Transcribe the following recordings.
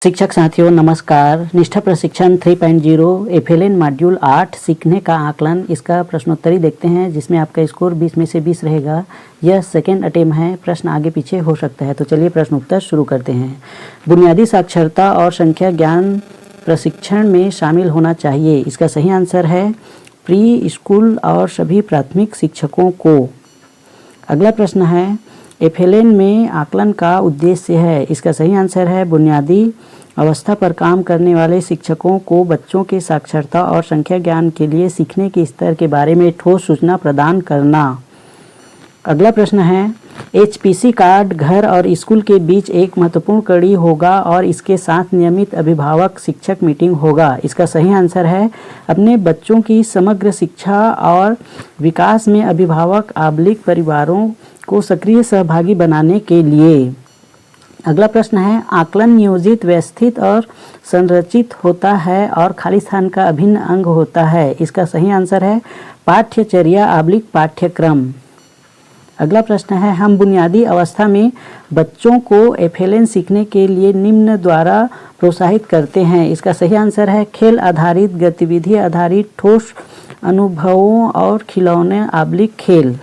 शिक्षक साथियों नमस्कार। निष्ठा प्रशिक्षण 3.0 एफएलएन मॉड्यूल 8 सीखने का आकलन, इसका प्रश्नोत्तरी देखते हैं जिसमें आपका स्कोर 20 में से 20 रहेगा। यह सेकेंड अटेम्प्ट है, प्रश्न आगे पीछे हो सकता है। तो चलिए प्रश्न उत्तर शुरू करते हैं। बुनियादी साक्षरता और संख्या ज्ञान प्रशिक्षण में शामिल होना चाहिए। इसका सही आंसर है प्री स्कूल और सभी प्राथमिक शिक्षकों को। अगला प्रश्न है एफएलएन में आकलन का उद्देश्य है। इसका सही आंसर है बुनियादी अवस्था पर काम करने वाले शिक्षकों को बच्चों के साक्षरता और संख्या ज्ञान के लिए सीखने के स्तर के बारे में ठोस सूचना प्रदान करना। अगला प्रश्न है एचपीसी कार्ड घर और स्कूल के बीच एक महत्वपूर्ण कड़ी होगा और इसके साथ नियमित अभिभावक शिक्षक मीटिंग होगा। इसका सही आंसर है अपने बच्चों की समग्र शिक्षा और विकास में अभिभावक आबलिक परिवारों को सक्रिय सहभागी बनाने के लिए। अगला प्रश्न है आकलन नियोजित, व्यवस्थित और संरचित होता है और खाली स्थान का अभिन्न अंग होता है। इसका सही आंसर है पाठ्यचर्या आबलिक पाठ्यक्रम। अगला प्रश्न है हम बुनियादी अवस्था में बच्चों को एफएलएन सीखने के लिए निम्न द्वारा प्रोत्साहित करते हैं। इसका सही आंसर है खेल आधारित, गतिविधि आधारित, ठोस अनुभवों और खिलौने आबलिक खेल।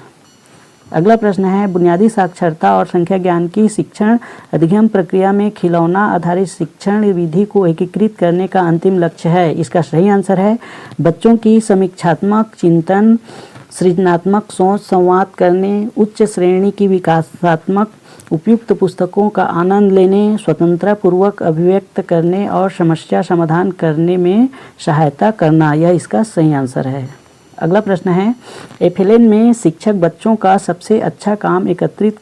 अगला प्रश्न है बुनियादी साक्षरता और संख्या ज्ञान की शिक्षण अधिगम प्रक्रिया में खिलौना आधारित शिक्षण विधि को एकीकृत करने का अंतिम लक्ष्य है। इसका सही आंसर है बच्चों की समीक्षात्मक चिंतन, सृजनात्मक सोच, संवाद करने, उच्च श्रेणी की विकासात्मक उपयुक्त पुस्तकों का आनंद लेने, स्वतंत्रता पूर्वक अभिव्यक्त करने और समस्या समाधान करने में सहायता करना। यह इसका सही आंसर है। अगला प्रश्न है एफएलएन में शिक्षक बच्चों का सबसे अच्छा काम एकत्रित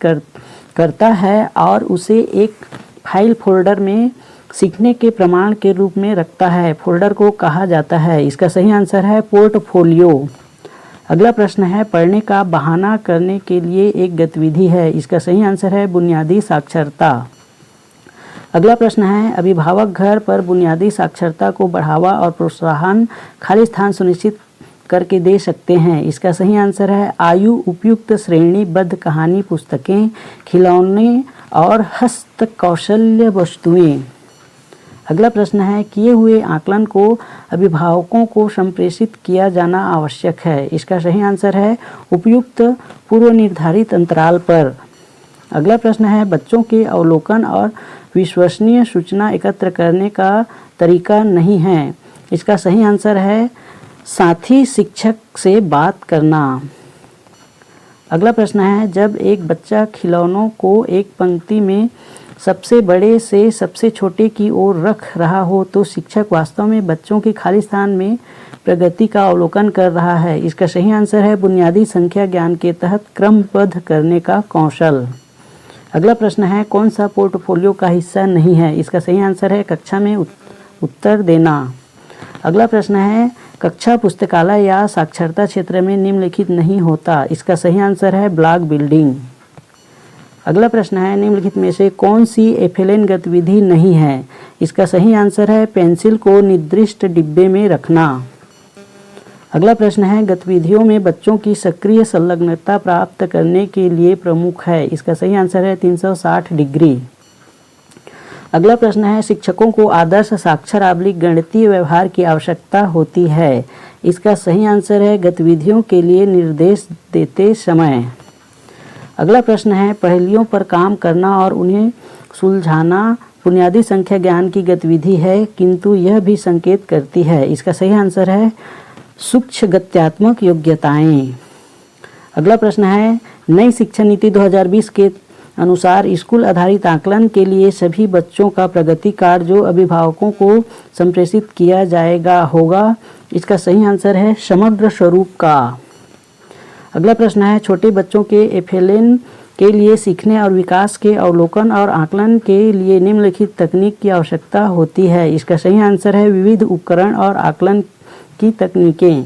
करता है और उसे एक फाइल फोल्डर में सीखने के प्रमाण के रूप में रखता है। फोल्डर को कहा जाता है। इसका सही आंसर है पोर्टफोलियो। अगला प्रश्न है पढ़ने का बहाना करने के लिए एक गतिविधि है। इसका सही आंसर है बुनियादी साक्षरता। अगला प्रश्न है अभिभावक घर पर बुनियादी साक्षरता को बढ़ावा और प्रोत्साहन खाली स्थान सुनिश्चित करके दे सकते हैं। इसका सही आंसर है आयु उपयुक्त श्रेणीबद्ध कहानी पुस्तकें, खिलौने और हस्तकौशल्य वस्तुएं। अगला प्रश्न है किए हुए आकलन को अभिभावकों को संप्रेषित किया जाना आवश्यक है। इसका सही आंसर है उपयुक्त पूर्व निर्धारित अंतराल पर। अगला प्रश्न है बच्चों के अवलोकन और विश्वसनीय सूचना एकत्र करने का तरीका नहीं है। इसका सही आंसर है साथी शिक्षक से बात करना। अगला प्रश्न है जब एक बच्चा खिलौनों को एक पंक्ति में सबसे बड़े से सबसे छोटे की ओर रख रहा हो तो शिक्षक वास्तव में बच्चों के खाली स्थान में प्रगति का अवलोकन कर रहा है। इसका सही आंसर है बुनियादी संख्या ज्ञान के तहत क्रमबद्ध करने का कौशल। अगला प्रश्न है कौन सा पोर्टफोलियो का हिस्सा नहीं है। इसका सही आंसर है कक्षा में उत्तर देना। अगला प्रश्न है कक्षा पुस्तकालय या साक्षरता क्षेत्र में निम्नलिखित नहीं होता। इसका सही आंसर है ब्लॉक बिल्डिंग। अगला प्रश्न है निम्नलिखित में से कौन सी एफएलएन गतिविधि नहीं है। इसका सही आंसर है पेंसिल को निर्दिष्ट डिब्बे में रखना। अगला प्रश्न है गतिविधियों में बच्चों की सक्रिय संलग्नता प्राप्त करने के लिए प्रमुख है। इसका सही आंसर है 360 डिग्री। अगला प्रश्न है शिक्षकों को आदर्श साक्षर आबलिक गणितीय व्यवहार की आवश्यकता होती है। इसका सही आंसर है गतिविधियों के लिए निर्देश देते समय। अगला प्रश्न है पहेलियों पर काम करना और उन्हें सुलझाना बुनियादी संख्या ज्ञान की गतिविधि है किंतु यह भी संकेत करती है। इसका सही आंसर है सूक्ष्म गत्यात्मक योग्यताएं। अगला प्रश्न है नई शिक्षा नीति 2020 के अनुसार स्कूल आधारित आकलन के लिए सभी बच्चों का प्रगति कार्ड जो अभिभावकों को संप्रेषित किया जाएगा होगा। इसका सही आंसर है समग्र स्वरूप का। अगला प्रश्न है छोटे बच्चों के एफएलएन के लिए सीखने और विकास के अवलोकन और आकलन के लिए निम्नलिखित तकनीक की आवश्यकता होती है। इसका सही आंसर है विविध उपकरण और आकलन की तकनीकें।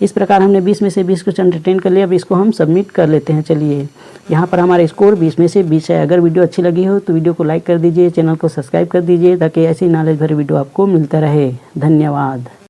इस प्रकार हमने 20 में से 20 क्वेश्चन अटेंड कर लिया। अब इसको हम सबमिट कर लेते हैं। चलिए यहाँ पर हमारा स्कोर 20 में से 20 है। अगर वीडियो अच्छी लगी हो तो वीडियो को लाइक कर दीजिए, चैनल को सब्सक्राइब कर दीजिए ताकि ऐसी नॉलेज भरी वीडियो आपको मिलता रहे। धन्यवाद।